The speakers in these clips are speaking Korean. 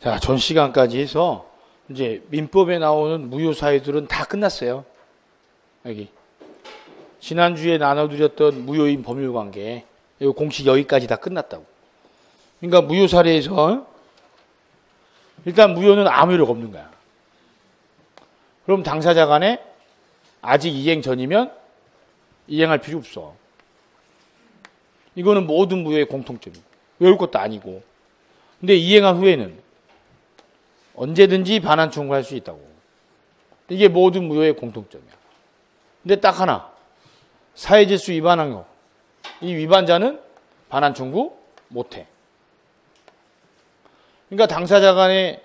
자, 전 시간까지 해서 이제 민법에 나오는 무효사유들은 다 끝났어요. 여기 지난주에 나눠드렸던 무효인 법률관계 이 공식 여기까지 다 끝났다고. 그러니까 무효 사례에서 일단 무효는 아무 효력 없는 거야. 그럼 당사자 간에 아직 이행 전이면 이행할 필요 없어. 이거는 모든 무효의 공통점이고 외울 것도 아니고. 근데 이행한 후에는 언제든지 반환 청구할 수 있다고. 이게 모든 무효의 공통점이야. 근데 딱 하나, 사회질서 위반한 거. 이 위반자는 반환 청구 못해. 그러니까 당사자 간에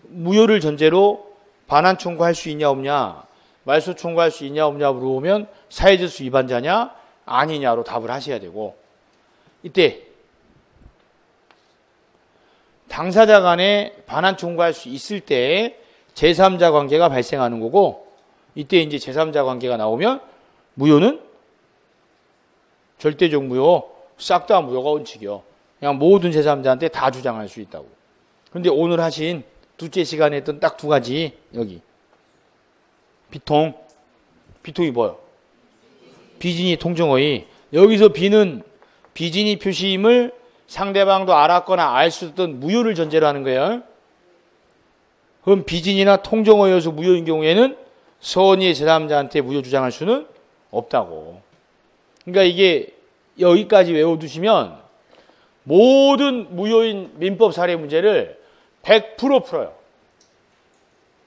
무효를 전제로 반환 청구할 수 있냐 없냐, 말소 청구할 수 있냐 없냐 물어보면 사회질서 위반자냐 아니냐로 답을 하셔야 되고, 이때 당사자 간에 반환 청구할 수 있을 때 제3자 관계가 발생하는 거고, 이때 이제 제3자 관계가 나오면 무효는 절대적 무효, 싹 다 무효가 원칙이요. 그냥 모든 제3자한테 다 주장할 수 있다고. 그런데 오늘 하신 둘째 시간에 했던 딱 두 가지, 여기 비통이 뭐요? 비진이 통정어의. 여기서 비는 비진이 표시임을 상대방도 알았거나 알 수 있던 무효를 전제로 하는 거예요. 그럼 비진이나 통정어여서 무효인 경우에는 서원이의 제3자한테 무효 주장할 수는 없다고. 그러니까 이게 여기까지 외워두시면 모든 무효인 민법 사례 문제를 100% 풀어요.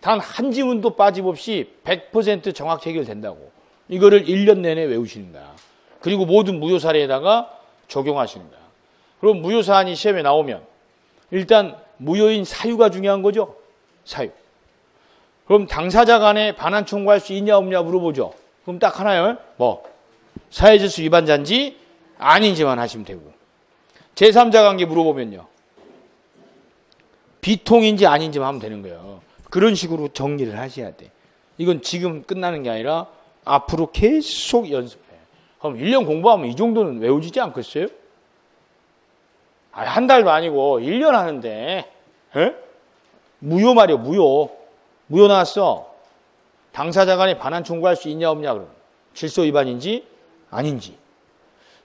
단 한 지문도 빠짐없이 100% 정확히 해결된다고. 이거를 1년 내내 외우시는 거야. 그리고 모든 무효 사례에다가 적용하시는 거야. 그럼 무효 사안이 시험에 나오면 일단 무효인 사유가 중요한 거죠. 사유. 그럼 당사자 간에 반환 청구할 수 있냐 없냐 물어보죠. 그럼 딱 하나요. 사회질서 위반자인지 아닌지만 하시면 되고. 제3자 관계 물어보면요. 비통인지 아닌지만 하면 되는 거예요. 그런 식으로 정리를 하셔야 돼. 이건 지금 끝나는 게 아니라 앞으로 계속 연습해. 그럼 1년 공부하면 이 정도는 외워지지 않겠어요? 한 달도 아니고 1년 하는데, 에? 무효 말이요, 무효. 무효 나왔어. 당사자 간에 반환 청구할 수 있냐 없냐 그러면 질서 위반인지 아닌지.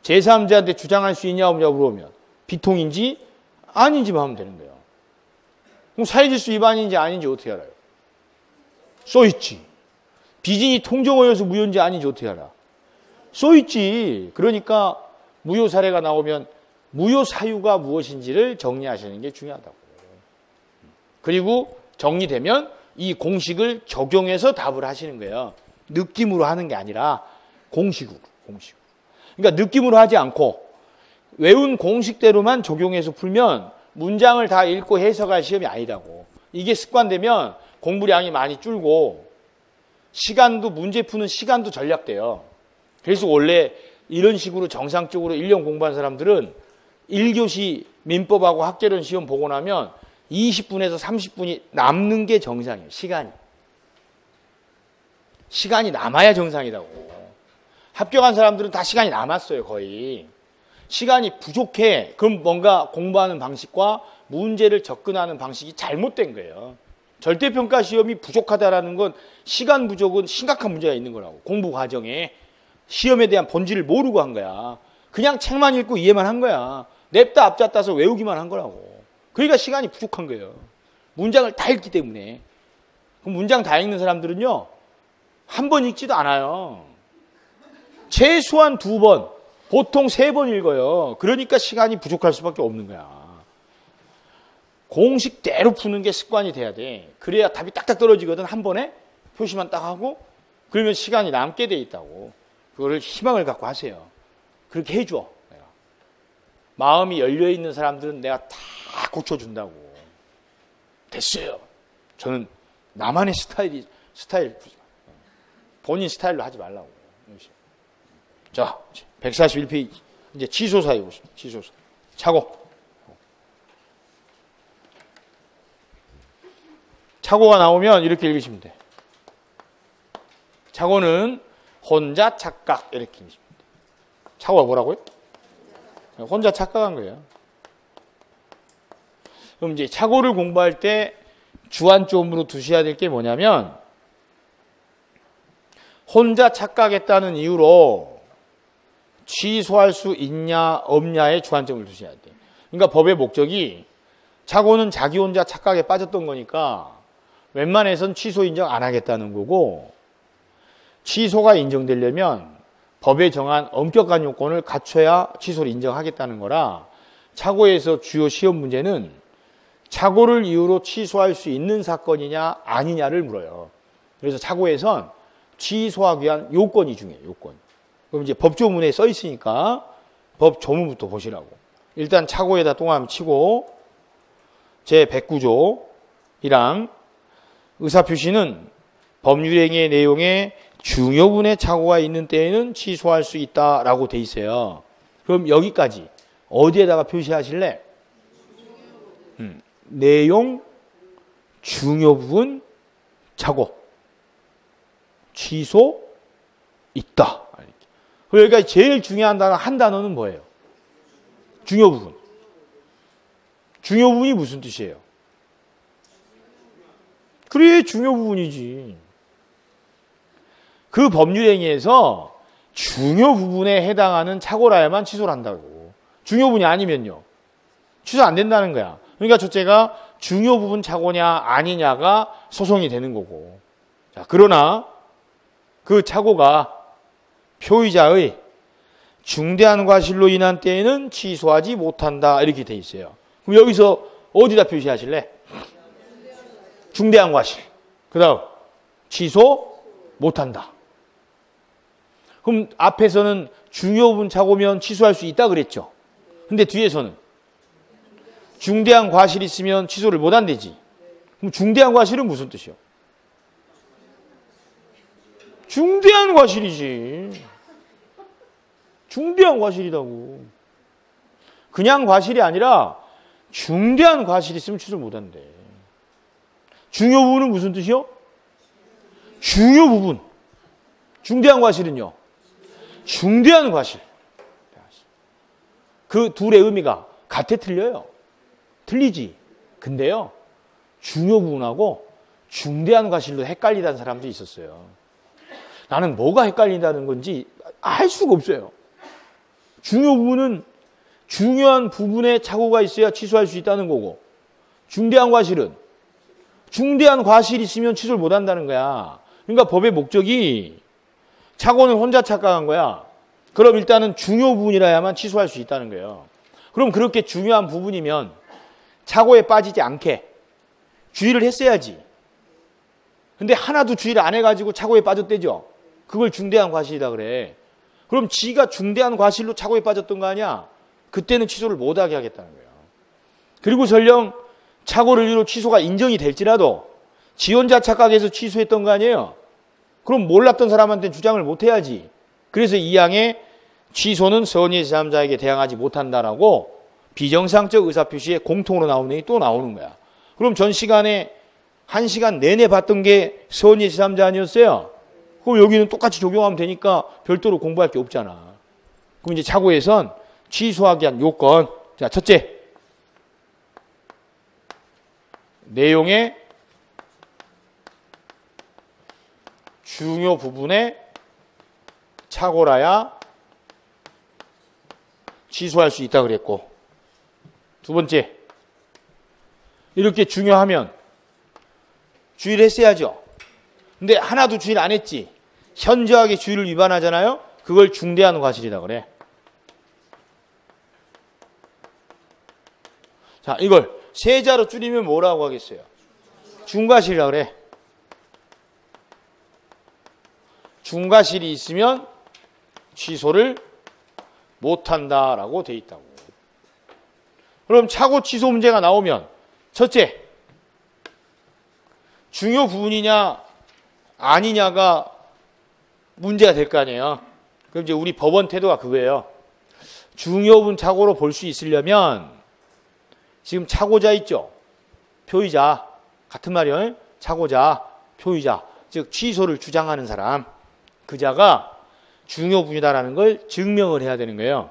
제3자한테 주장할 수 있냐 없냐 물어보면 비통인지 아닌지만 하면 되는 거예요. 그럼 사회질서 위반인지 아닌지 어떻게 알아요? 써있지. 비진이 통정어여서 무효인지 아닌지 어떻게 알아? 써있지. 그러니까 무효 사례가 나오면 무효 사유가 무엇인지를 정리하시는 게 중요하다고. 그리고 정리되면 이 공식을 적용해서 답을 하시는 거예요. 느낌으로 하는 게 아니라 공식으로. 그러니까 느낌으로 하지 않고 외운 공식대로만 적용해서 풀면 문장을 다 읽고 해석할 시험이 아니라고. 이게 습관되면 공부량이 많이 줄고 시간도, 문제 푸는 시간도 절약돼요. 그래서 원래 이런 식으로 정상적으로 1년 공부한 사람들은 1교시 민법하고 학개론 시험 보고 나면 20분에서 30분이 남는 게 정상이에요. 시간이 남아야 정상이라고. 합격한 사람들은 다 시간이 남았어요. 거의. 시간이 부족해. 그럼 뭔가 공부하는 방식과 문제를 접근하는 방식이 잘못된 거예요. 절대평가 시험이 부족하다라는 건 시간 부족은 심각한 문제가 있는 거라고. 공부 과정에 시험에 대한 본질을 모르고 한 거야. 그냥 책만 읽고 이해만 한 거야. 냅다 앞자 따서 외우기만 한 거라고. 그러니까 시간이 부족한 거예요. 문장을 다 읽기 때문에. 그럼 문장 다 읽는 사람들은요, 한 번 읽지도 않아요. 최소한 2번, 보통 3번 읽어요. 그러니까 시간이 부족할 수밖에 없는 거야. 공식대로 푸는 게 습관이 돼야 돼. 그래야 답이 딱딱 떨어지거든. 한 번에 표시만 딱 하고, 그러면 시간이 남게 돼 있다고. 그거를 희망을 갖고 하세요. 그렇게 해줘. 내가. 마음이 열려있는 사람들은 내가 다 고쳐준다고. 됐어요. 저는 나만의 스타일, 본인 스타일로 하지 말라고. 자, 141페이지. 이제 취소사유 보십니다. 취소사. 착오가 나오면 이렇게 읽으시면 돼. 착오는 혼자 착각, 이렇게 읽으시면 돼. 착오가 뭐라고요? 혼자 착각한 거예요. 그럼 이제 착오를 공부할 때 주안점으로 두셔야 될 게 뭐냐면 혼자 착각했다는 이유로 취소할 수 있냐 없냐에 주안점을 두셔야 돼요. 그러니까 법의 목적이 착오는 자기 혼자 착각에 빠졌던 거니까 웬만해선 취소 인정 안 하겠다는 거고 취소가 인정되려면 법에 정한 엄격한 요건을 갖춰야 취소를 인정하겠다는 거라 착오에서 주요 시험 문제는 착오를 이유로 취소할 수 있는 사건이냐 아니냐를 물어요. 그래서 착오에선 취소하기 위한 요건이 중요해요. 요건. 그럼 이제 법조문에 써 있으니까 법 조문부터 보시라고. 일단 착오에다 똥함 치고 제 109조이랑 의사표시는 법률행위의 내용에 중요분의 착오가 있는 때에는 취소할 수 있다라고 돼 있어요. 그럼 여기까지 어디에다가 표시하실래? 내용, 중요부분, 착오, 취소, 있다. 그러니까 제일 중요한 단어 한 단어는 뭐예요? 중요부분. 중요부분이 무슨 뜻이에요? 그래, 중요부분이지. 그 법률행위에서 중요부분에 해당하는 착오라야만 취소를 한다고. 중요부분이 아니면요. 취소 안 된다는 거야. 그러니까 첫째가 중요부분 착오냐 아니냐가 소송이 되는 거고. 자, 그러나 그 착오가 표의자의 중대한 과실로 인한 때에는 취소하지 못한다. 이렇게 돼 있어요. 그럼 여기서 어디다 표시하실래? 중대한 과실. 그 다음 취소 못한다. 그럼 앞에서는 중요부분 착오면 취소할 수 있다 그랬죠. 근데 뒤에서는 중대한 과실이 있으면 취소를 못한대지. 그럼 중대한 과실은 무슨 뜻이요? 중대한 과실이지. 중대한 과실이라고. 그냥 과실이 아니라 중대한 과실이 있으면 취소를 못한대. 중요 부분은 무슨 뜻이요? 중요 부분. 중대한 과실은요? 중대한 과실. 그 둘의 의미가 같아 틀려요. 틀리지. 근데요, 중요 부분하고 중대한 과실로 헷갈리다는 사람도 있었어요. 나는 뭐가 헷갈린다는 건지 알 수가 없어요. 중요 부분은 중요한 부분에 착오가 있어야 취소할 수 있다는 거고, 중대한 과실은 중대한 과실이 있으면 취소를 못 한다는 거야. 그러니까 법의 목적이 착오는 혼자 착각한 거야. 그럼 일단은 중요 부분이라야만 취소할 수 있다는 거예요. 그럼 그렇게 중요한 부분이면 착오에 빠지지 않게 주의를 했어야지. 근데 하나도 주의를 안 해가지고 착오에 빠졌대죠. 그걸 중대한 과실이다 그래. 그럼 지가 중대한 과실로 착오에 빠졌던 거 아니야? 그때는 취소를 못하게 하겠다는 거예요. 그리고 설령 착오를 이유로 취소가 인정이 될지라도 지 혼자 착각해서 취소했던 거 아니에요? 그럼 몰랐던 사람한테는 주장을 못해야지. 그래서 이 항에 취소는 선의의 제3자에게 대항하지 못한다라고 비정상적 의사표시에 공통으로 나오는 내용이 또 나오는 거야. 그럼 전 시간에 1시간 내내 봤던 게 선의의 제3자 아니었어요? 그럼 여기는 똑같이 적용하면 되니까 별도로 공부할 게 없잖아. 그럼 이제 착오에선 취소하기 위한 요건. 자, 첫째. 내용의 중요 부분에 착오라야 취소할 수 있다 그랬고, 두 번째, 이렇게 중요하면 주의를 했어야죠. 근데 하나도 주의를 안 했지. 현저하게 주의를 위반하잖아요. 그걸 중대한 과실이다 그래. 자, 이걸 세자로 줄이면 뭐라고 하겠어요? 중과실이라 그래. 중과실이 있으면 취소를 못한다라고 돼 있다고. 그럼 착오 취소 문제가 나오면 첫째, 중요 부분이냐 아니냐가 문제가 될 거 아니에요. 그럼 이제 우리 법원 태도가 그거예요. 중요 부분 착오로 볼 수 있으려면 지금 착오자 있죠? 표의자. 같은 말이에요. 착오자, 표의자. 즉 취소를 주장하는 사람. 그 자가 중요 부분이다라는 걸 증명을 해야 되는 거예요.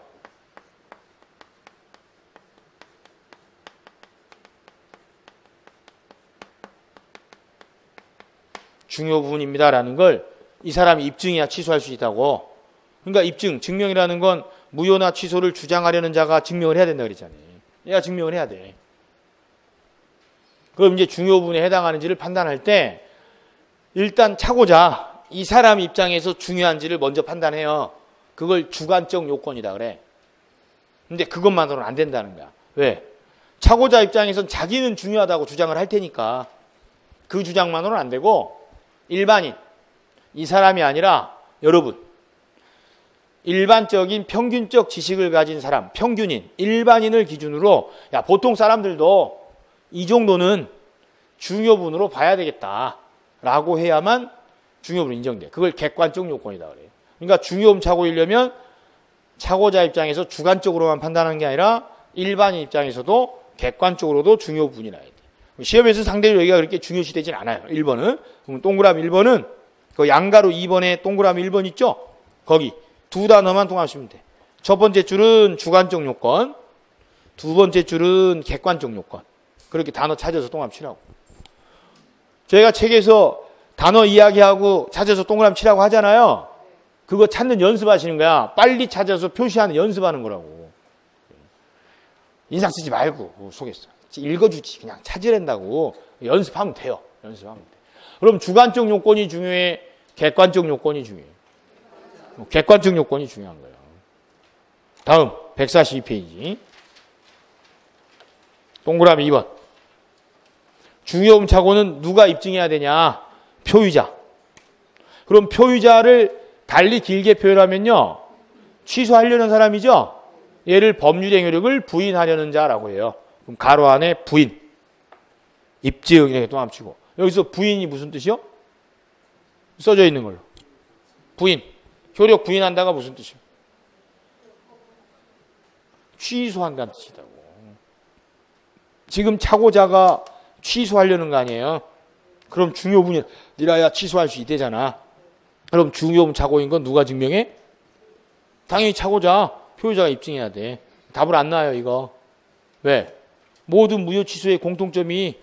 중요 부분입니다라는 걸 이 사람이 입증해야 취소할 수 있다고. 그러니까 입증, 증명이라는 건 무효나 취소를 주장하려는 자가 증명을 해야 된다 그랬잖아요. 얘가 증명을 해야 돼. 그럼 이제 중요 부분에 해당하는지를 판단할 때 일단 차고자 이 사람 입장에서 중요한지를 먼저 판단해요. 그걸 주관적 요건이다 그래. 근데 그것만으로는 안 된다는 거야. 왜? 차고자 입장에선 자기는 중요하다고 주장을 할 테니까 그 주장만으로는 안 되고 일반인, 이 사람이 아니라 여러분, 일반적인 평균적 지식을 가진 사람, 평균인, 일반인을 기준으로 야 보통 사람들도 이 정도는 중요분으로 봐야 되겠다라고 해야만 중요분 인정돼. 그걸 객관적 요건이다 그래요. 그러니까 중요분 차고이려면 차고자 입장에서 주관적으로만 판단하는 게 아니라 일반인 입장에서도 객관적으로도 중요분이라야 돼. 시험에서 상대로 여기가 그렇게 중요시 되진 않아요. 1번은. 그럼 동그라미 1번은 그 양가로 2번에 동그라미 1번 있죠? 거기 두 단어만 통합하시면 돼. 첫 번째 줄은 주관적 요건, 두 번째 줄은 객관적 요건. 그렇게 단어 찾아서 동그라미 치라고. 저희가 책에서 단어 이야기하고 찾아서 동그라미 치라고 하잖아요. 그거 찾는 연습하시는 거야. 빨리 찾아서 표시하는 연습하는 거라고. 인상 쓰지 말고 속에서. 읽어주지. 그냥 찾으란다고. 연습하면 돼요. 연습하면 돼. 그럼 주관적 요건이 중요해? 객관적 요건이 중요해? 객관적 요건이 중요한 거예요. 다음 142페이지. 동그라미 2번. 중요음 차고는 누가 입증해야 되냐? 표의자. 그럼 표의자를 달리 길게 표현하면요. 취소하려는 사람이죠? 얘를 법률 행위력을 부인하려는 자라고 해요. 그럼 가로 안에 부인. 입증 이렇게 또 합치고. 여기서 부인이 무슨 뜻이요? 써져 있는 걸로. 부인. 효력 부인한다가 무슨 뜻이요? 취소한다는 뜻이라고. 지금 차고자가 취소하려는 거 아니에요? 그럼 중요분이라야 취소할 수 있대잖아. 그럼 중요분 차고인 건 누가 증명해? 당연히 차고자, 표의자가 입증해야 돼. 답을 안 나와요, 이거. 왜? 모든 무효 취소의 공통점이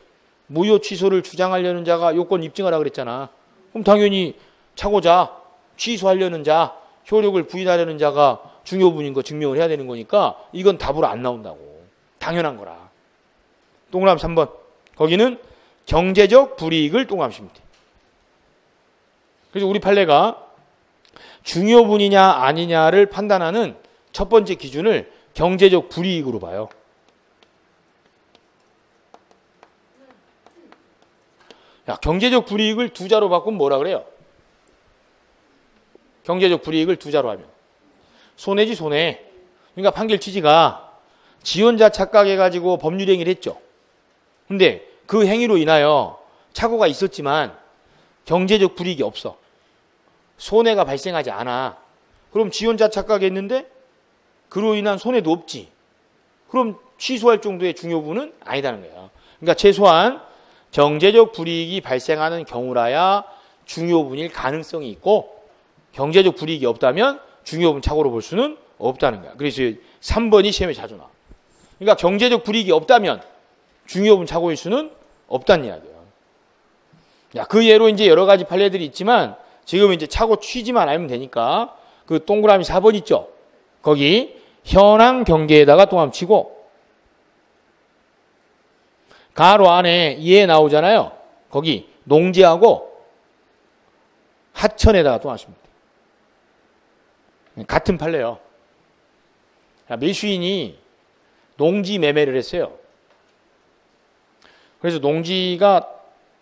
무효 취소를 주장하려는 자가 요건 입증하라 그랬잖아. 그럼 당연히 차고자, 취소하려는 자, 효력을 부인하려는 자가 중요분인 거 증명을 해야 되는 거니까 이건 답으로 안 나온다고. 당연한 거라. 동그라미 3번. 거기는 경제적 불이익을 동그라미시면 돼. 그래서 우리 판례가 중요분이냐 아니냐를 판단하는 첫 번째 기준을 경제적 불이익으로 봐요. 야, 경제적 불이익을 두 자로 바꾸면 뭐라 그래요? 경제적 불이익을 두 자로 하면 손해지 손해. 그러니까 판결 취지가 지원자 착각해가지고 법률 행위를 했죠. 근데 그 행위로 인하여 착오가 있었지만 경제적 불이익이 없어. 손해가 발생하지 않아. 그럼 지원자 착각했는데 그로 인한 손해도 없지. 그럼 취소할 정도의 중요분은 아니다는 거야. 그러니까 최소한 경제적 불이익이 발생하는 경우라야 중요분일 가능성이 있고 경제적 불이익이 없다면 중요분 착오로 볼 수는 없다는 거야. 그래서 3번이 시험에 자주 나와. 그러니까 경제적 불이익이 없다면 중요분 착오일 수는 없다는 이야기야. 야, 그 예로 이제 여러 가지 판례들이 있지만 지금 이제 착오 취지만 알면 되니까 그 동그라미 4번 있죠? 거기 현황 경계에다가 동함 치고 가로 안에 예 나오잖아요. 거기 농지하고 하천에다가 동하십니다. 같은 판례요. 매수인이 농지 매매를 했어요. 그래서 농지가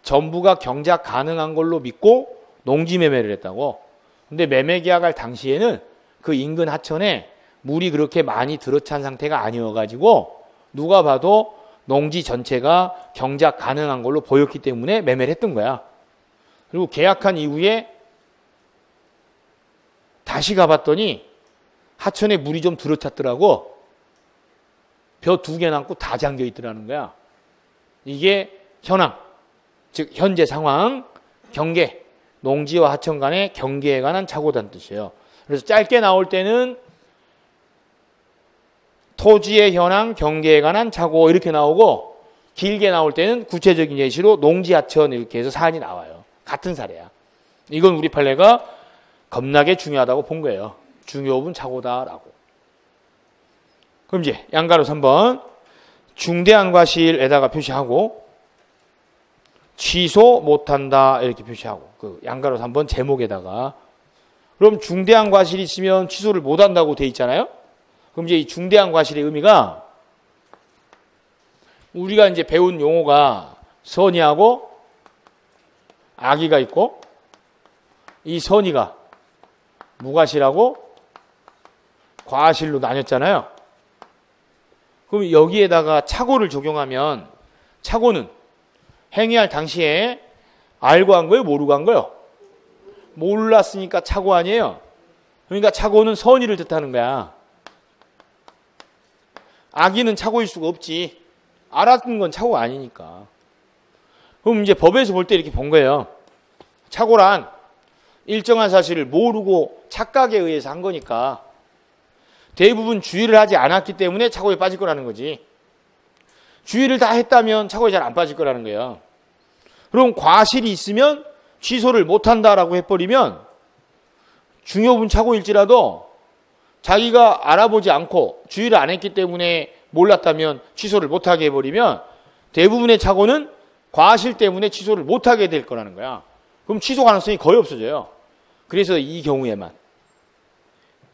전부가 경작 가능한 걸로 믿고 농지 매매를 했다고. 근데 매매 계약할 당시에는 그 인근 하천에 물이 그렇게 많이 들어찬 상태가 아니어가지고 누가 봐도 농지 전체가 경작 가능한 걸로 보였기 때문에 매매를 했던 거야. 그리고 계약한 이후에 다시 가봤더니 하천에 물이 좀 들어찼더라고. 벼 2개 남고 다 잠겨 있더라는 거야. 이게 현황, 즉 현재 상황, 경계, 농지와 하천 간의 경계에 관한 착오다는 뜻이에요. 그래서 짧게 나올 때는 토지의 현황, 경계에 관한 착오 이렇게 나오고 길게 나올 때는 구체적인 예시로 농지, 하천 이렇게 해서 사안이 나와요. 같은 사례야. 이건 우리 판례가 겁나게 중요하다고 본 거예요. 중요분 착오다라고. 그럼 이제 양가로 3번 중대한 과실에다가 표시하고 취소 못한다 이렇게 표시하고 그 양가로 3번 제목에다가 그럼 중대한 과실이 있으면 취소를 못한다고 돼 있잖아요. 그럼 이제 이 중대한 과실의 의미가 우리가 이제 배운 용어가 선의하고 악의가 있고 이 선의가 무과실하고 과실로 나뉘었잖아요. 그럼 여기에다가 착오를 적용하면 착오는 행위할 당시에 알고 한 거예요? 모르고 한 거예요? 몰랐으니까 착오 아니에요? 그러니까 착오는 선의를 뜻하는 거야. 악의는 착오일 수가 없지. 알았던 건 착오가 아니니까. 그럼 이제 법에서 볼 때 이렇게 본 거예요. 착오란 일정한 사실을 모르고 착각에 의해서 한 거니까 대부분 주의를 하지 않았기 때문에 착오에 빠질 거라는 거지. 주의를 다 했다면 착오에 잘 안 빠질 거라는 거예요. 그럼 과실이 있으면 취소를 못한다라고 해버리면 중요분 착오일지라도 자기가 알아보지 않고 주의를 안 했기 때문에 몰랐다면 취소를 못하게 해버리면 대부분의 착오는 과실 때문에 취소를 못하게 될 거라는 거야. 그럼 취소 가능성이 거의 없어져요. 그래서 이 경우에만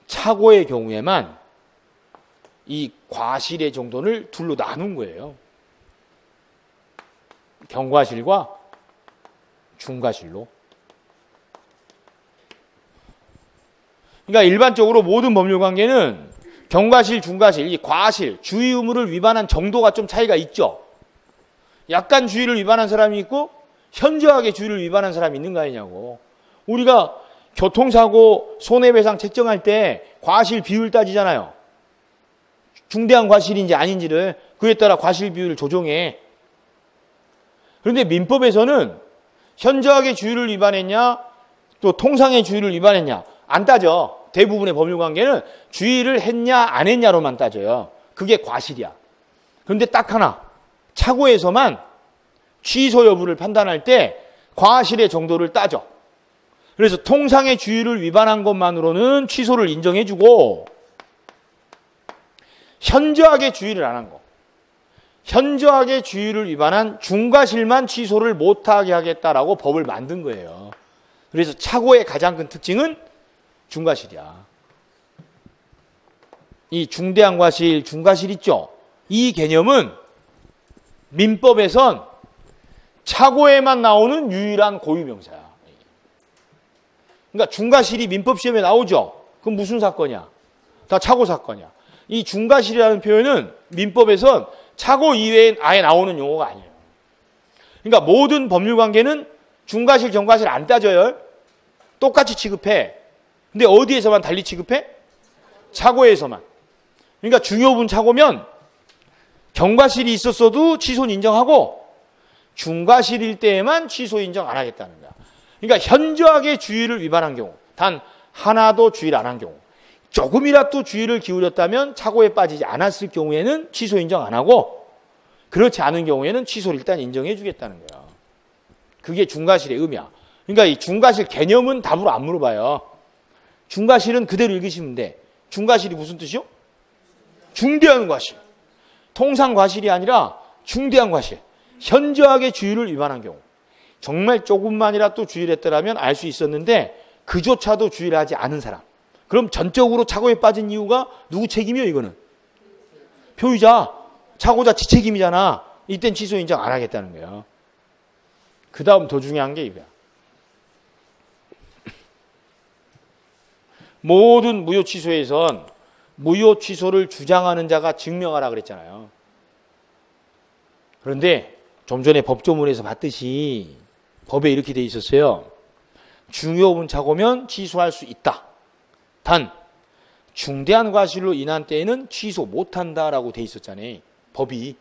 착오의 경우에만 이 과실의 정도를 둘로 나눈 거예요. 경과실과 중과실로. 그러니까 일반적으로 모든 법률 관계는 경과실, 중과실, 이 과실, 주의 의무를 위반한 정도가 좀 차이가 있죠. 약간 주의를 위반한 사람이 있고 현저하게 주의를 위반한 사람이 있는 거 아니냐고. 우리가 교통사고 손해배상 책정할 때 과실 비율 따지잖아요. 중대한 과실인지 아닌지를 그에 따라 과실 비율을 조정해. 그런데 민법에서는 현저하게 주의를 위반했냐 또 통상의 주의를 위반했냐 안 따져. 대부분의 법률관계는 주의를 했냐 안 했냐로만 따져요. 그게 과실이야. 그런데 딱 하나 착오에서만 취소 여부를 판단할 때 과실의 정도를 따져. 그래서 통상의 주의를 위반한 것만으로는 취소를 인정해주고 현저하게 주의를 안 한 거, 현저하게 주의를 위반한 중과실만 취소를 못하게 하겠다라고 법을 만든 거예요. 그래서 착오의 가장 큰 특징은 중과실이야. 이 중대한 과실, 중과실 있죠? 이 개념은 민법에선 착오에만 나오는 유일한 고유명사야. 그러니까 중과실이 민법 시험에 나오죠? 그럼 무슨 사건이야? 다 착오 사건이야. 이 중과실이라는 표현은 민법에선 착오 이외엔 아예 나오는 용어가 아니에요. 그러니까 모든 법률 관계는 중과실, 경과실 안 따져요. 똑같이 취급해. 근데 어디에서만 달리 취급해? 착오에서만. 그러니까 중요분 착오면 경과실이 있었어도 취소는 인정하고 중과실일 때에만 취소 인정 안 하겠다는 거야. 그러니까 현저하게 주의를 위반한 경우, 단 하나도 주의를 안 한 경우, 조금이라도 주의를 기울였다면 착오에 빠지지 않았을 경우에는 취소 인정 안 하고 그렇지 않은 경우에는 취소를 일단 인정해 주겠다는 거야. 그게 중과실의 의미야. 그러니까 이 중과실 개념은 답으로 안 물어봐요. 중과실은 그대로 읽으시면 돼. 중과실이 무슨 뜻이요? 중대한 과실. 통상 과실이 아니라 중대한 과실. 현저하게 주의를 위반한 경우. 정말 조금만이라도 주의를 했더라면 알 수 있었는데 그조차도 주의를 하지 않은 사람. 그럼 전적으로 착오에 빠진 이유가 누구 책임이요 이거는? 표의자, 착오자 지책임이잖아. 이땐 취소 인정 안 하겠다는 거예요. 그 다음 더 중요한 게 이거야. 모든 무효 취소에선 무효 취소를 주장하는 자가 증명하라 그랬잖아요. 그런데 좀 전에 법조문에서 봤듯이 법에 이렇게 돼 있었어요. 중요분 착오면 취소할 수 있다. 단 중대한 과실로 인한 때에는 취소 못한다라고 돼 있었잖아요. 법이.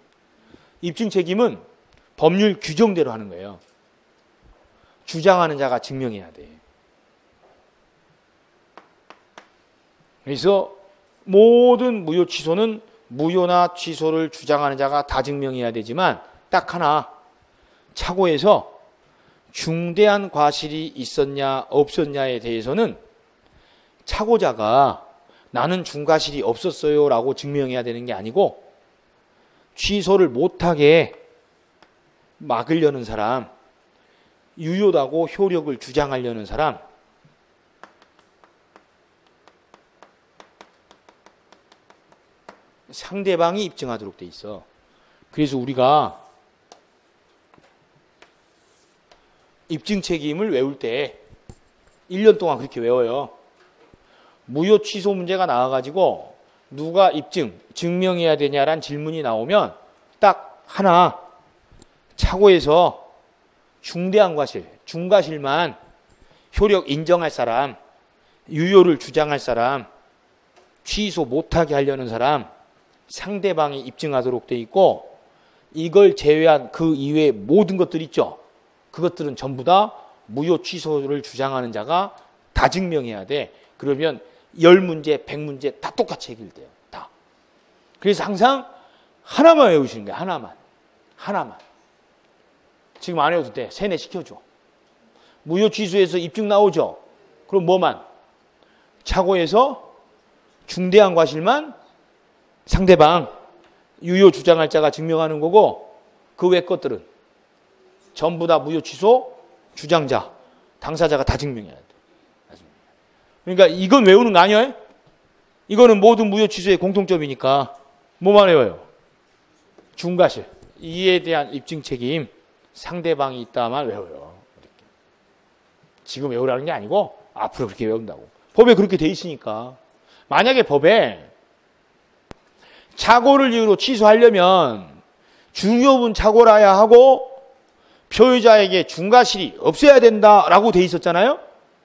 입증 책임은 법률 규정대로 하는 거예요. 주장하는 자가 증명해야 돼. 그래서 모든 무효 취소는 무효나 취소를 주장하는 자가 다 증명해야 되지만 딱 하나 착오에서 중대한 과실이 있었냐 없었냐에 대해서는 차고자가 나는 중과실이 없었어요 라고 증명해야 되는 게 아니고 취소를 못하게 막으려는 사람, 유효하고 효력을 주장하려는 사람, 상대방이 입증하도록 돼 있어. 그래서 우리가 입증 책임을 외울 때 1년 동안 그렇게 외워요. 무효 취소 문제가 나와가지고 누가 증명해야 되냐란 질문이 나오면 딱 하나, 차고에서 중대한 과실, 중과실만 효력 인정할 사람, 유효를 주장할 사람, 취소 못하게 하려는 사람, 상대방이 입증하도록 돼 있고, 이걸 제외한 그 이외의 모든 것들 있죠. 그것들은 전부 다 무효 취소를 주장하는 자가 다 증명해야 돼. 그러면 10문제, 100문제 다 똑같이 해결돼요. 다. 그래서 항상 하나만 외우시는 거예요. 하나만. 지금 안 외워도 돼. 세뇌 시켜줘. 무효 취소에서 입증 나오죠. 그럼 뭐만? 차고에서 중대한 과실만 상대방 유효 주장할 자가 증명하는 거고, 그 외 것들은 전부 다 무효 취소 주장자, 당사자가 다 증명해야 돼. 그러니까 이건 외우는 거 아니에요? 이거는 모든 무효 취소의 공통점이니까 뭐만 외워요? 중과실. 이에 대한 입증 책임 상대방이 있다만 외워요. 이렇게. 지금 외우라는 게 아니고 앞으로 그렇게 외운다고. 법에 그렇게 돼 있으니까. 만약에 법에 착오를 이유로 취소하려면 중요분 착오라야 하고 표의자에게 중과실이 없어야 된다라고 돼 있었잖아요.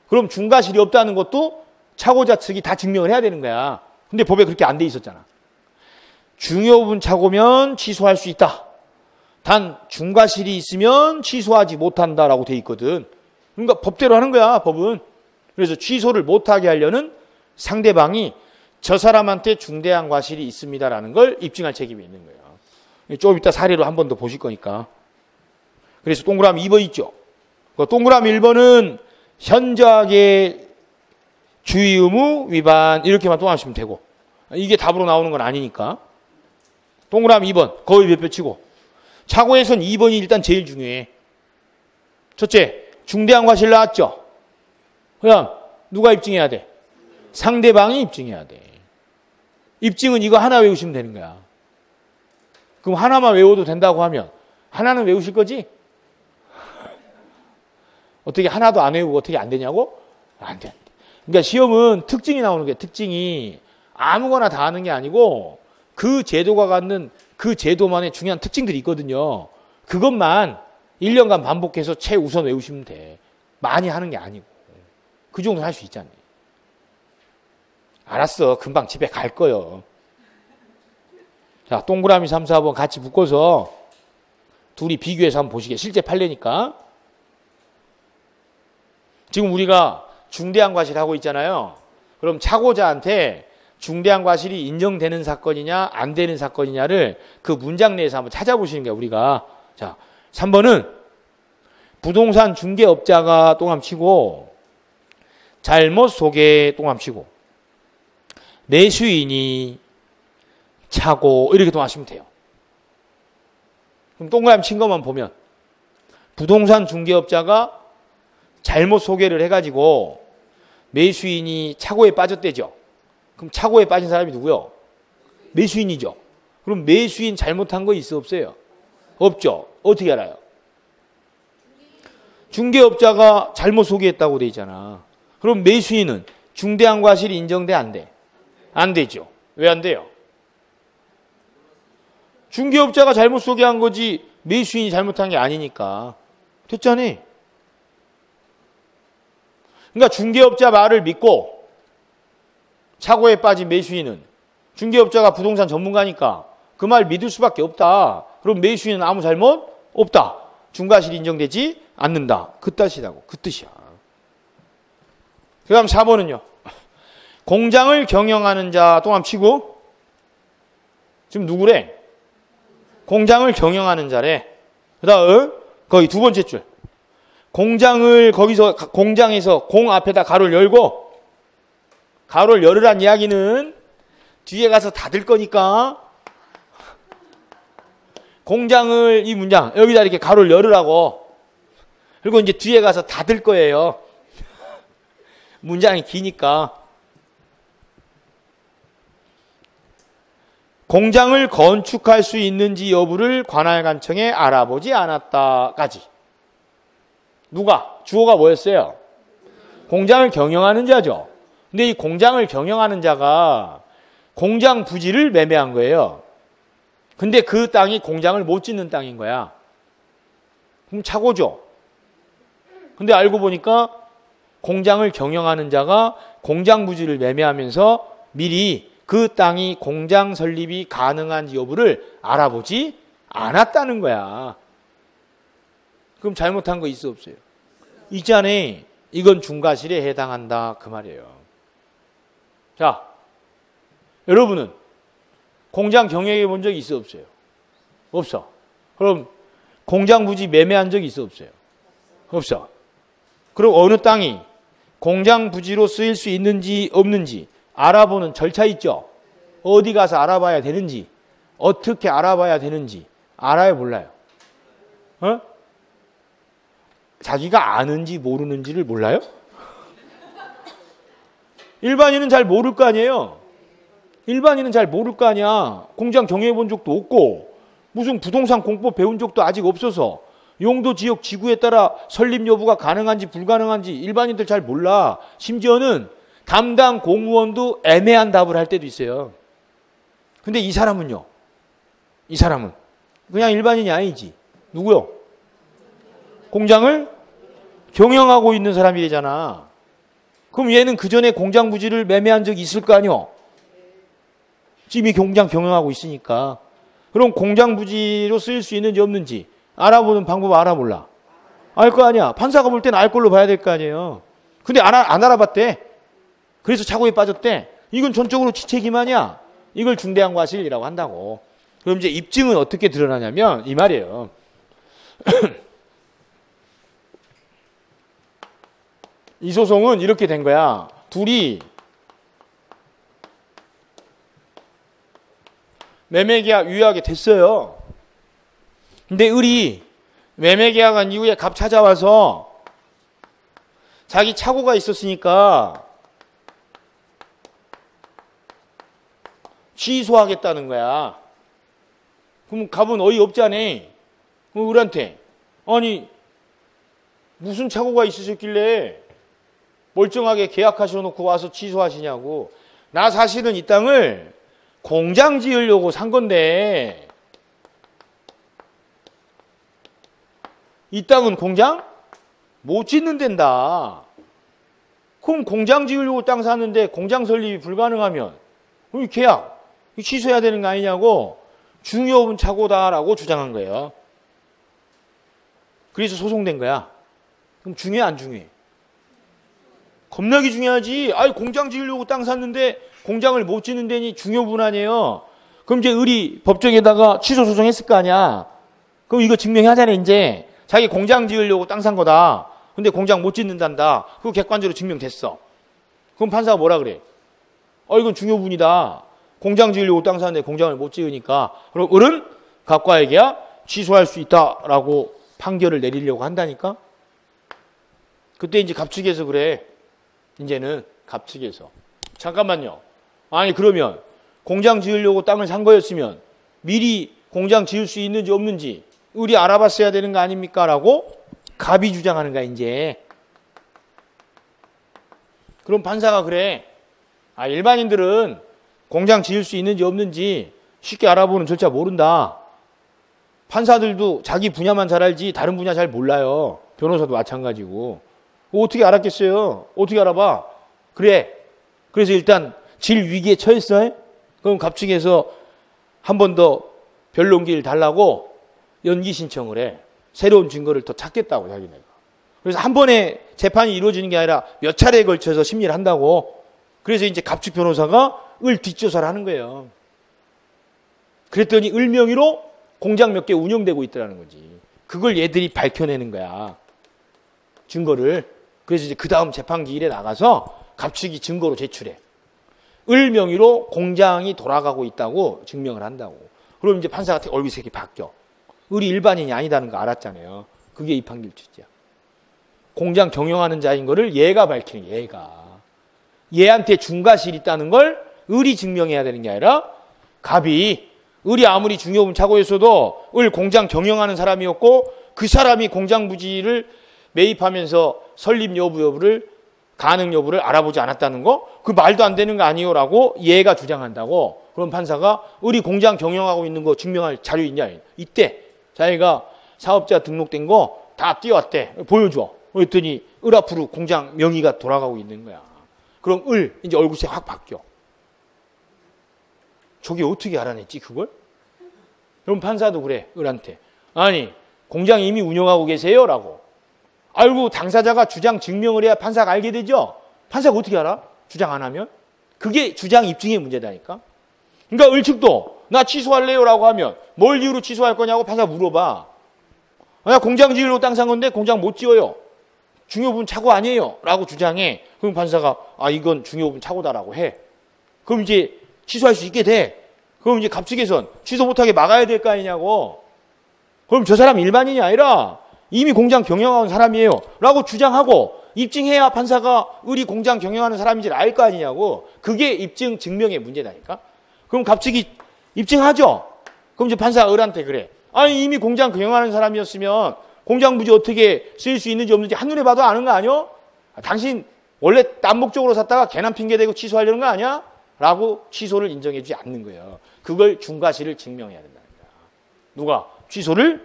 그럼 중과실이 없다는 것도 착오자 측이 다 증명을 해야 되는 거야. 근데 법에 그렇게 안 돼 있었잖아. 중요분 착오면 취소할 수 있다. 단 중과실이 있으면 취소하지 못한다라고 돼 있거든. 그러니까 법대로 하는 거야, 법은. 그래서 취소를 못하게 하려는 상대방이 저 사람한테 중대한 과실이 있습니다라는 걸 입증할 책임이 있는 거예요. 좀 이따 사례로 한 번 더 보실 거니까. 그래서 동그라미 2번 있죠. 동그라미 1번은 현저하게 주의 의무 위반 이렇게만 또 하시면 되고, 이게 답으로 나오는 건 아니니까. 동그라미 2번 거의 몇 표 치고. 착오에선 2번이 일단 제일 중요해. 첫째, 중대한 과실 나왔죠. 그냥 누가 입증해야 돼? 상대방이 입증해야 돼. 입증은 이거 하나 외우시면 되는 거야. 그럼 하나만 외워도 된다고 하면 하나는 외우실 거지? 어떻게 하나도 안 외우고 어떻게 안 되냐고? 안 돼. 그러니까 시험은 특징이 나오는 거예요. 특징이 아무거나 다 하는 게 아니고 그 제도가 갖는 그 제도만의 중요한 특징들이 있거든요. 그것만 1년간 반복해서 최우선 외우시면 돼. 많이 하는 게 아니고. 그 정도는 할 수 있잖아요. 알았어. 금방 집에 갈 거요. 자, 동그라미 3, 4번 같이 묶어서 둘이 비교해서 한번 보시게. 실제 판례니까. 지금 우리가 중대한 과실 하고 있잖아요. 그럼 차고자한테 중대한 과실이 인정되는 사건이냐 안 되는 사건이냐를 그 문장 내에서 한번 찾아보시는 거예요. 우리가. 자, 3번은 부동산 중개업자가 똥함치고 잘못 소개 똥함치고 매수인이 차고 이렇게 똥하시면 돼요. 그럼 동그라미 친 것만 보면 부동산 중개업자가 잘못 소개를 해가지고 매수인이 차고에 빠졌대죠. 그럼 차고에 빠진 사람이 누구요? 매수인이죠. 그럼 매수인 잘못한 거 있어 없어요? 없죠. 어떻게 알아요? 중개업자가 잘못 소개했다고 돼 있잖아. 그럼 매수인은 중대한 과실이 인정돼 안 돼? 안 되죠. 왜 안 돼요? 중개업자가 잘못 소개한 거지 매수인이 잘못한 게 아니니까. 됐잖아요. 그러니까 중개업자 말을 믿고 차고에 빠진 매수인은 중개업자가 부동산 전문가니까 그 말 믿을 수밖에 없다. 그럼 매수인은 아무 잘못 없다. 중과실이 인정되지 않는다. 그 뜻이라고. 그 뜻이야. 그 다음 4번은요. 공장을 경영하는 자 똥함 치고 지금 누구래? 공장을 경영하는 자래. 그 다음 거의 두 번째 줄. 공장에서 공 앞에다 가로를 열고, 가로를 열으란 이야기는 뒤에 가서 닫을 거니까, 공장을, 이 문장, 여기다 이렇게 가로를 열으라고. 그리고 이제 뒤에 가서 닫을 거예요. 문장이 기니까. 공장을 건축할 수 있는지 여부를 관할관청에 알아보지 않았다까지. 누가? 주어가 뭐였어요? 공장을 경영하는 자죠. 근데 이 공장을 경영하는 자가 공장 부지를 매매한 거예요. 근데 그 땅이 공장을 못 짓는 땅인 거야. 그럼 착오죠. 근데 알고 보니까 공장을 경영하는 자가 공장 부지를 매매하면서 미리 그 땅이 공장 설립이 가능한지 여부를 알아보지 않았다는 거야. 그럼 잘못한 거 있어 없어요? 있잖아. 이건 중과실에 해당한다 그 말이에요. 자, 여러분은 공장 경영해 본 적 있어 없어요? 없어. 그럼 공장 부지 매매한 적 있어 없어요? 없어. 그럼 어느 땅이 공장 부지로 쓰일 수 있는지 없는지 알아보는 절차 있죠? 어디 가서 알아봐야 되는지, 어떻게 알아봐야 되는지 알아요, 몰라요? 어? 자기가 아는지 모르는지를 몰라요? 일반인은 잘 모를 거 아니에요? 일반인은 잘 모를 거 아니야. 공장 경영해 본 적도 없고 무슨 부동산 공법 배운 적도 아직 없어서 용도 지역 지구에 따라 설립 여부가 가능한지 불가능한지 일반인들 잘 몰라. 심지어는 담당 공무원도 애매한 답을 할 때도 있어요. 근데 이 사람은요? 이 사람은 그냥 일반인이 아니지. 누구요? 공장을 경영하고 있는 사람이잖아. 그럼 얘는 그 전에 공장 부지를 매매한 적이 있을 거 아니요? 지금 이 공장 경영하고 있으니까. 그럼 공장 부지로 쓰일 수 있는지 없는지 알아보는 방법 알아 몰라? 알 거 아니야. 판사가 볼 때는 알 걸로 봐야 될 거 아니에요. 근데 안 알아봤대. 그래서 착오에 빠졌대. 이건 전적으로 지책임 아니야. 이걸 중대한 과실이라고 한다고. 그럼 이제 입증은 어떻게 드러나냐면 이 말이에요. 이 소송은 이렇게 된 거야. 둘이 매매계약 유예하게 됐어요. 근데 을이 매매계약한 이후에 갑 찾아와서 자기 착오가 있었으니까 취소하겠다는 거야. 그럼 갑은 어이없잖아. 그럼 을한테 아니 무슨 착오가 있으셨길래 멀쩡하게 계약하셔놓고 와서 취소하시냐고. 나 사실은 이 땅을 공장 지으려고 산 건데 이 땅은 공장 못 짓는 데다. 그럼 공장 지으려고 땅 샀는데 공장 설립이 불가능하면 이 계약 취소해야 되는 거 아니냐고 중요한 착오다라고 주장한 거예요. 그래서 소송된 거야. 그럼 중요해 안 중요해? 겁나게 중요하지. 아이 공장 지으려고 땅 샀는데 공장을 못 짓는 데니 중요분 아니에요. 그럼 이제 을이 법정에다가 취소 소송했을 거 아니야. 그럼 이거 증명하잖아. 이제 자기 공장 지으려고 땅 산 거다. 근데 공장 못 짓는단다. 그거 객관적으로 증명됐어. 그럼 판사가 뭐라 그래? 이건 중요분이다. 공장 지으려고 땅 샀는데 공장을 못 지으니까. 그럼 을은 갑과에게야 취소할 수 있다라고 판결을 내리려고 한다니까. 그때 이제 갑측에서 그래. 이제는 갑측에서. 잠깐만요. 아니 그러면 공장 지으려고 땅을 산 거였으면 미리 공장 지을 수 있는지 없는지 을이 알아봤어야 되는 거 아닙니까? 라고 갑이 주장하는 거야 이제. 그럼 판사가 그래. 일반인들은 공장 지을 수 있는지 없는지 쉽게 알아보는 절차 모른다. 판사들도 자기 분야만 잘 알지 다른 분야 잘 몰라요. 변호사도 마찬가지고. 어떻게 알았겠어요? 어떻게 알아봐? 그래. 그래서 일단 질 위기에 처했어. 그럼 갑측에서 한 번 더 변론기를 달라고 연기 신청을 해. 새로운 증거를 더 찾겠다고 자기네가. 그래서 한 번에 재판이 이루어지는 게 아니라 몇 차례에 걸쳐서 심리를 한다고. 그래서 이제 갑측 변호사가 을 뒷조사를 하는 거예요. 그랬더니 을 명의로 공장 몇 개 운영되고 있더라는 거지. 그걸 얘들이 밝혀내는 거야. 증거를. 그래서 이제 그 다음 재판기일에 나가서 갑자기 증거로 제출해. 을 명의로 공장이 돌아가고 있다고 증명을 한다고. 그럼 이제 판사가 얼굴 색이 바뀌어. 을이 일반인이 아니다는 거 알았잖아요. 그게 이 판결 취지야. 공장 경영하는 자인 거를 얘가 밝히는 거야, 얘가. 얘한테 중과실이 있다는 걸 을이 증명해야 되는 게 아니라 갑이, 을이 아무리 중요분 착오했어도 을 공장 경영하는 사람이었고 그 사람이 공장 부지를 매입하면서 설립 여부를 가능 여부를 알아보지 않았다는 거? 그 말도 안 되는 거 아니요? 라고 얘가 주장한다고. 그럼 판사가 을이 공장 경영하고 있는 거 증명할 자료 있냐? 이때 자기가 사업자 등록된 거 다 띄워왔대. 보여줘. 그랬더니 을 앞으로 공장 명의가 돌아가고 있는 거야. 그럼 을 이제 얼굴색 확 바뀌어. 저게 어떻게 알아냈지 그걸? 그럼 판사도 그래. 을한테. 아니 공장 이미 운영하고 계세요? 라고. 알고 당사자가 주장 증명을 해야 판사가 알게 되죠. 판사가 어떻게 알아? 주장 안 하면? 그게 주장 입증의 문제다니까. 그러니까 을 측도 나 취소할래요? 라고 하면 뭘 이유로 취소할 거냐고 판사가 물어봐. 나 공장 지으려고 땅 산 건데 공장 못 지어요. 중요부분 착오 아니에요. 라고 주장해. 그럼 판사가 아 이건 중요부분 착오다라고 해. 그럼 이제 취소할 수 있게 돼. 그럼 이제 갑측에선 취소 못하게 막아야 될 거 아니냐고. 그럼 저 사람 일반인이 아니라 이미 공장 경영하는 사람이에요. 라고 주장하고 입증해야 판사가 을이 공장 경영하는 사람인지를 알 거 아니냐고. 그게 입증 증명의 문제다니까. 그럼 갑측이 입증하죠. 그럼 이제 판사가 을한테 그래. 아니 이미 공장 경영하는 사람이었으면 공장 부지 어떻게 쓰일 수 있는지 없는지 한눈에 봐도 아는 거 아니요? 당신 원래 딴 목적으로 샀다가 괜한 핑계대고 취소하려는 거 아니야? 라고 취소를 인정해 주지 않는 거예요. 그걸 중과실을 증명해야 된다니까. 누가? 취소를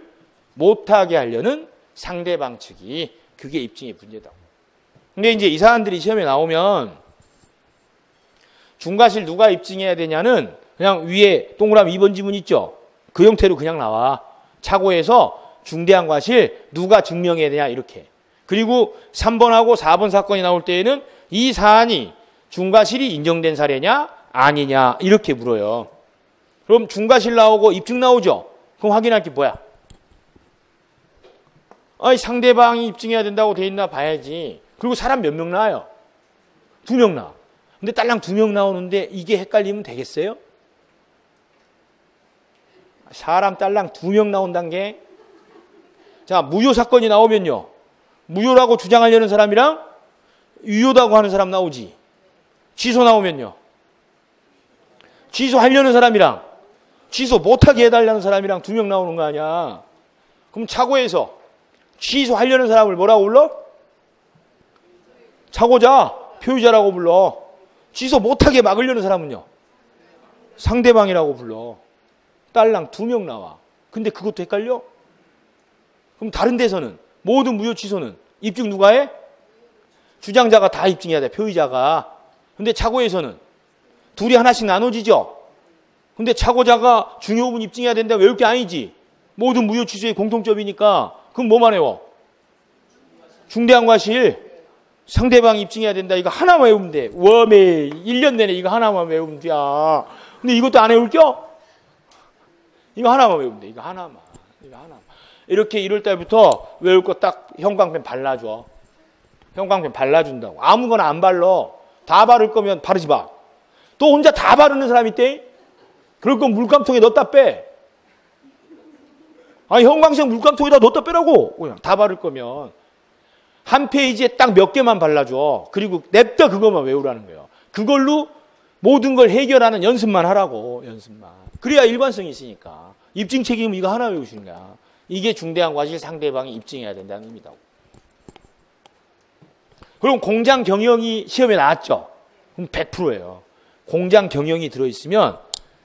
못하게 하려는 상대방 측이. 그게 입증의 문제다. 근데 이제 이 사람들이 시험에 나오면 중과실 누가 입증해야 되냐는 그냥 위에 동그라미 2번 지문 있죠? 그 형태로 그냥 나와. 착오에서 중대한 과실 누가 증명해야 되냐 이렇게. 그리고 3번하고 4번 사건이 나올 때에는 이 사안이 중과실이 인정된 사례냐 아니냐 이렇게 물어요. 그럼 중과실 나오고 입증 나오죠? 그럼 확인할 게 뭐야? 아니 상대방이 입증해야 된다고 돼 있나 봐야지. 그리고 사람 몇 명 나와요? 2명 나와. 근데 딸랑 2명 나오는데 이게 헷갈리면 되겠어요? 사람 딸랑 2명 나온다는 게. 자, 무효 사건이 나오면요. 무효라고 주장하려는 사람이랑 유효다고 하는 사람 나오지. 취소 나오면요. 취소하려는 사람이랑 취소 못하게 해달라는 사람이랑 2명 나오는 거 아니야. 그럼 착오에서 취소하려는 사람을 뭐라고 불러? 착오자, 표의자라고 불러. 취소 못하게 막으려는 사람은요. 상대방이라고 불러. 딸랑 2명 나와. 근데 그것도 헷갈려? 그럼 다른 데서는 모든 무효 취소는 입증 누가 해? 주장자가 다 입증해야 돼. 표의자가. 근데 착오에서는 둘이 하나씩 나눠지죠. 근데 착오자가 중요 부분 입증해야 된다. 외울 게 아니지. 모든 무효 취소의 공통점이니까. 그럼 뭐만 외워? 중대한 과실. 상대방이 입증해야 된다. 이거 하나만 외우면 돼. 웜에 1년 내내 이거 하나만 외우면 돼. 근데 이것도 안 외울 겨? 이거 하나만 외우면 돼. 이거 하나만. 이렇게 1월 달부터 외울 거 딱 형광펜 발라줘. 형광펜 발라준다고. 아무거나 안 발라. 다 바를 거면 바르지 마. 또 혼자 다 바르는 사람 있대? 그럴 건 물감통에 넣었다 빼. 아니 형광색 물감통에다 넣었다 빼라고. 그냥 다 바를 거면. 한 페이지에 딱 몇 개만 발라줘. 그리고 냅다 그것만 외우라는 거예요. 그걸로 모든 걸 해결하는 연습만 하라고. 연습만. 그래야 일관성이 있으니까. 입증 책임은 이거 하나 외우시는 거야. 이게 중대한 과실 상대방이 입증해야 된다는 의미다. 그럼 공장 경영이 시험에 나왔죠? 그럼 100%예요. 공장 경영이 들어있으면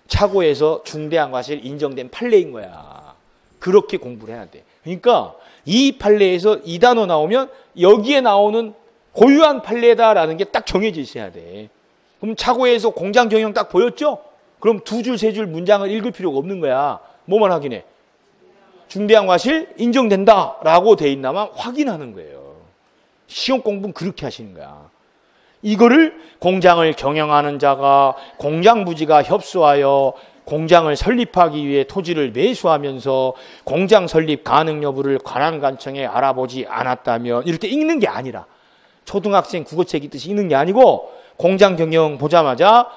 착오에서 중대한 과실 인정된 판례인 거야. 그렇게 공부를 해야 돼. 그러니까 이 판례에서 이 단어 나오면 여기에 나오는 고유한 판례다라는 게 딱 정해져 있어야 돼. 그럼 착오에서 공장 경영 딱 보였죠? 그럼 2줄, 3줄 문장을 읽을 필요가 없는 거야. 뭐만 확인해? 중대한 과실 인정된다라고 돼 있나만 확인하는 거예요. 시험 공부는 그렇게 하시는 거야. 이거를 공장을 경영하는 자가 공장 부지가 협소하여 공장을 설립하기 위해 토지를 매수하면서 공장 설립 가능 여부를 관할관청에 알아보지 않았다면 이렇게 읽는 게 아니라 초등학생 국어책 읽듯이 읽는 게 아니고 공장 경영 보자마자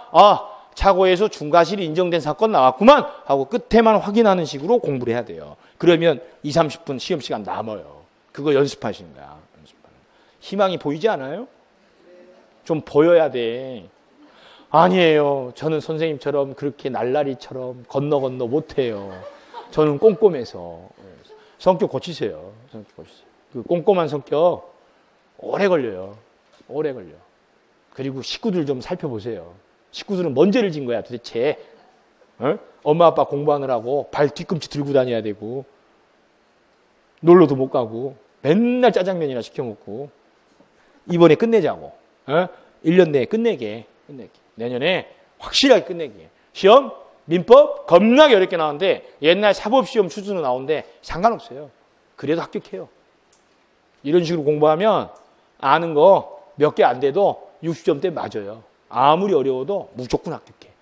차고에서 중과실이 인정된 사건 나왔구만 하고 끝에만 확인하는 식으로 공부를 해야 돼요. 그러면 20, 30분 시험 시간 남아요. 그거 연습하시는 거야. 희망이 보이지 않아요? 좀 보여야 돼. 아니에요. 저는 선생님처럼 그렇게 날라리처럼 건너 못해요. 저는 꼼꼼해서. 성격 고치세요. 성격 고치세요. 그 꼼꼼한 성격 오래 걸려요. 오래 걸려. 그리고 식구들 좀 살펴보세요. 식구들은 뭔 죄를 진 거야 도대체. 엄마 아빠 공부하느라고 발 뒤꿈치 들고 다녀야 되고 놀러도 못 가고 맨날 짜장면이나 시켜 먹고 이번에 끝내자고. 1년 내에 끝내게. 내년에 확실하게 끝내게. 시험, 민법 겁나게 어렵게 나오는데 옛날 사법시험 수준으로 나오는데 상관없어요. 그래도 합격해요. 이런 식으로 공부하면 아는 거 몇 개 안 돼도 60점대 맞아요. 아무리 어려워도 무조건 합격해.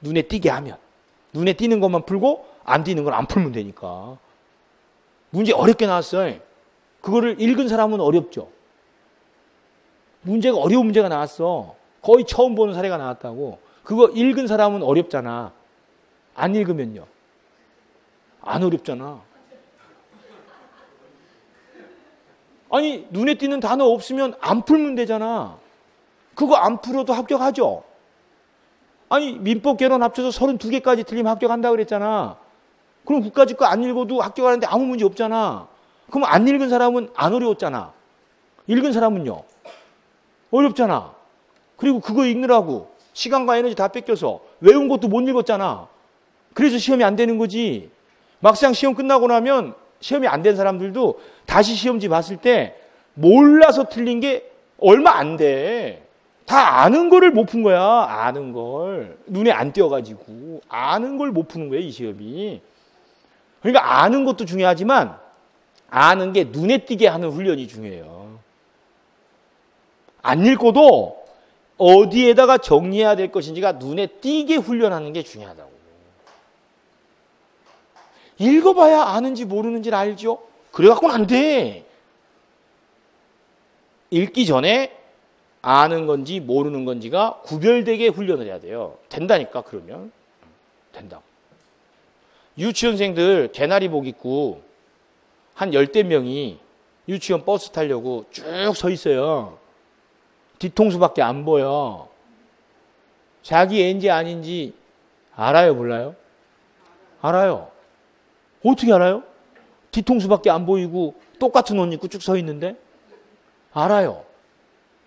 눈에 띄게 하면. 눈에 띄는 것만 풀고 안 띄는 건 안 풀면 되니까. 문제 어렵게 나왔어요. 그거를 읽은 사람은 어렵죠. 문제가 어려운 문제가 나왔어. 거의 처음 보는 사례가 나왔다고. 그거 읽은 사람은 어렵잖아. 안 읽으면요. 안 어렵잖아. 아니 눈에 띄는 단어 없으면 안 풀면 되잖아. 그거 안 풀어도 합격하죠. 아니 민법 개론 합쳐서 32개까지 틀리면 합격한다고 그랬잖아. 그럼 그까짓 거 안 읽어도 합격하는데 아무 문제 없잖아. 그럼 안 읽은 사람은 안 어려웠잖아. 읽은 사람은요. 어렵잖아. 그리고 그거 읽느라고 시간과 에너지 다 뺏겨서 외운 것도 못 읽었잖아. 그래서 시험이 안 되는 거지. 막상 시험 끝나고 나면 시험이 안 된 사람들도 다시 시험지 봤을 때 몰라서 틀린 게 얼마 안 돼. 다 아는 거를 못 푼 거야. 아는 걸. 눈에 안 띄어가지고. 아는 걸 못 푸는 거예요, 이 시험이. 그러니까 아는 것도 중요하지만 아는 게 눈에 띄게 하는 훈련이 중요해요. 안 읽고도 어디에다가 정리해야 될 것인지가 눈에 띄게 훈련하는 게 중요하다고. 읽어봐야 아는지 모르는지를 알죠? 그래갖고는 안 돼. 읽기 전에 아는 건지 모르는 건지가 구별되게 훈련을 해야 돼요. 된다니까 그러면. 된다고. 유치원생들 개나리복 입고 한 10대 명이 유치원 버스 타려고 쭉 서 있어요. 뒤통수밖에 안 보여. 자기 애인지 아닌지 알아요, 몰라요? 알아요. 어떻게 알아요? 뒤통수밖에 안 보이고 똑같은 옷 입고 쭉 서 있는데? 알아요.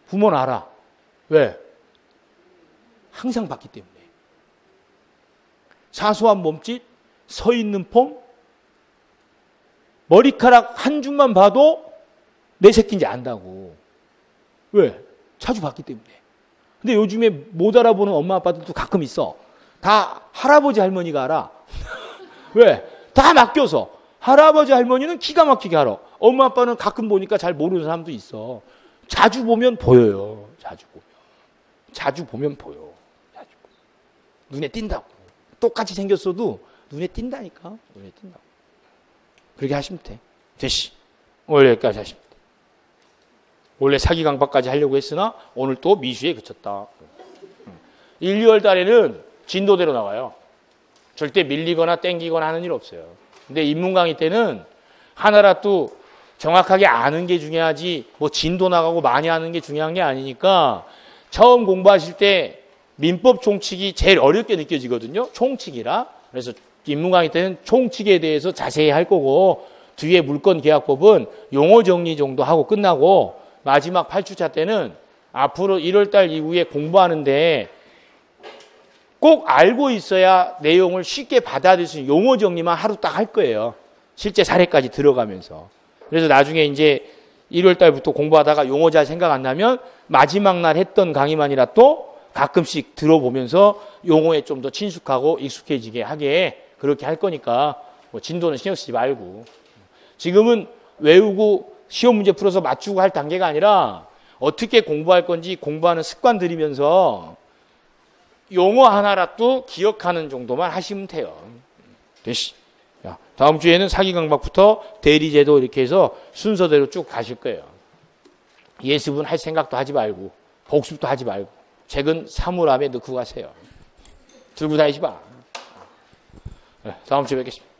부모는 알아. 왜? 항상 봤기 때문에. 사소한 몸짓, 서 있는 폼, 머리카락 한 줌만 봐도 내 새끼인지 안다고. 왜? 자주 봤기 때문에. 근데 요즘에 못 알아보는 엄마 아빠들도 가끔 있어. 다 할아버지 할머니가 알아. 왜? 다 맡겨서. 할아버지 할머니는 기가 막히게 알아. 엄마 아빠는 가끔 보니까 잘 모르는 사람도 있어. 자주 보면 보여요. 자주 보면. 자주 보면 보여. 자주 보면. 눈에 띈다고. 똑같이 생겼어도 눈에 띈다니까. 눈에 띈다고. 그렇게 하시면 돼. 됐시. 오늘 여기까지 하시면 돼. 원래 사기 강박까지 하려고 했으나 오늘 또 미수에 그쳤다. 1, 2월 달에는 진도대로 나와요. 절대 밀리거나 땡기거나 하는 일 없어요. 근데 인문 강의 때는 하나라 또 정확하게 아는 게 중요하지 뭐 진도 나가고 많이 아는 게 중요한 게 아니니까 처음 공부하실 때 민법 총칙이 제일 어렵게 느껴지거든요. 총칙이라. 그래서 인문 강의 때는 총칙에 대해서 자세히 할 거고 뒤에 물권 계약법은 용어 정리 정도 하고 끝나고 마지막 8주차 때는 앞으로 1월 달 이후에 공부하는데 꼭 알고 있어야 내용을 쉽게 받아들일 수 있는 용어 정리만 하루 딱 할 거예요. 실제 사례까지 들어가면서. 그래서 나중에 이제 1월 달부터 공부하다가 용어 잘 생각 안 나면 마지막 날 했던 강의만이라 또 가끔씩 들어보면서 용어에 좀 더 친숙하고 익숙해지게 하게 그렇게 할 거니까 뭐 진도는 신경 쓰지 말고. 지금은 외우고 시험 문제 풀어서 맞추고 할 단계가 아니라 어떻게 공부할 건지 공부하는 습관 들이면서 용어 하나라도 기억하는 정도만 하시면 돼요. 됐시. 야, 다음 주에는 사기강박부터 대리제도 이렇게 해서 순서대로 쭉 가실 거예요. 예습은 할 생각도 하지 말고 복습도 하지 말고 책은 사물함에 넣고 가세요. 들고 다니지 마. 네, 다음 주에 뵙겠습니다.